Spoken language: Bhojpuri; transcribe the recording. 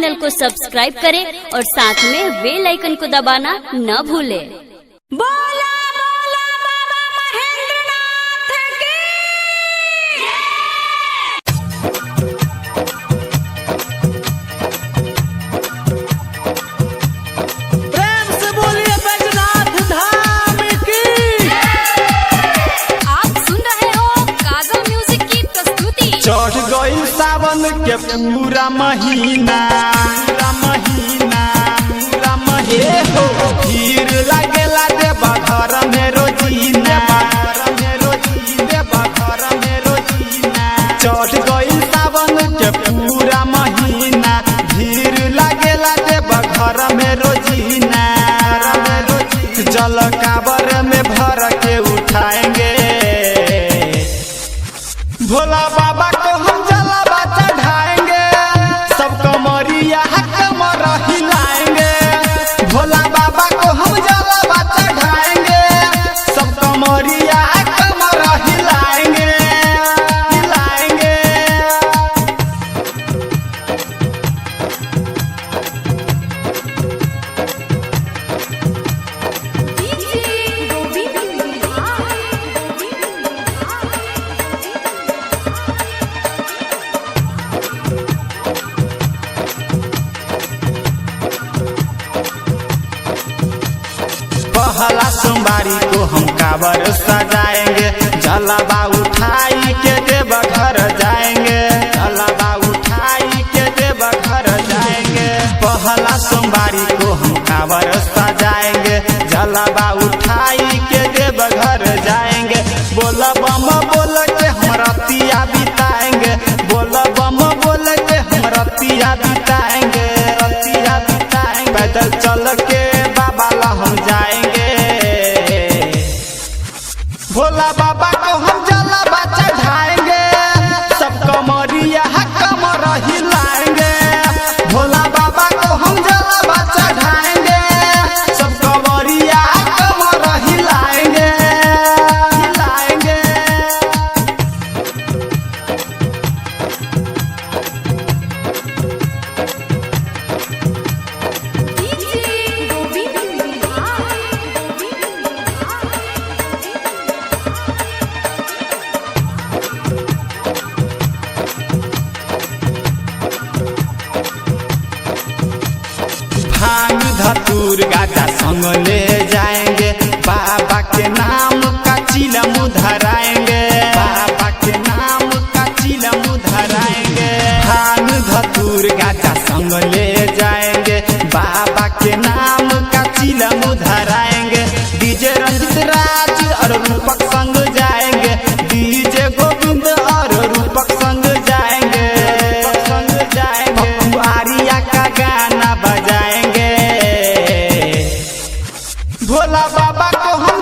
चैनल को सब्सक्राइब करें और साथ में बेल आइकन को दबाना न भूलें। बोला बोला बाबा महेंद्रनाथ की प्रेम से बोलिए बैजनाथ धाम की। आप सुन रहे हो कागा म्यूजिक की प्रस्तुति। चढ़ गई सावन के पूरा महीना भीड़ लगेला देवा घर में रोजीना। चढ़ गई सावन के पूरा महीना भीड़ लगेला देवा घर में रोजीना। जल काबर में भर के उठाएंगे भोला बाबा को हम जलावा चढ़ाएंगे। सब कमरिया कमर हिलाएंगे भोला बाबा को हम जलावा चढ़ाएंगे। सब कमरिया कमर हिलाएंगे हिलाएंगे। पहला सोमवारी को हम काबर सजाएंगे। जलावा उठाई के देव घर जाएंगे। जलावा उठाई के देव घर जाएंगे। पहला सोमवारी को हम काबर सजाएंगे। जलावा उठाई के देव घर जाएंगे। बोल बम बोल के हम रतिया बिताएंगे। बोल बम बोल के हम रतिया बिताएंगे रतिया बिताएंगे। पैदल चल के बाबा ला हम जाएंगे। भोला बाबा को हम जलावा चढ़ाएंगे। सब कमरिया कमर हिलाएंगे भोला बाबा को हम जलावा चढ़ाएंगे। सब कमरिया कमर हिलाएंगे हिलाएंगे। भांग धतूर गाजा संग ले जाएंगे। बाबा के नाम का चिलम धराएंगे। बाबा के नाम का चिलम धराएंगे। भांग धतूर गाजा संग ले जाएंगे। बाबा के नाम का चिलम धराएंगे। डीजे रंजित राज और रूपक संग जाएंगे। डीजे गोविंद और रूपक संग जाएंगे संग जाएंगे। पप्पू आर्या का गाना बजाएंगे। भोला बाबा को हम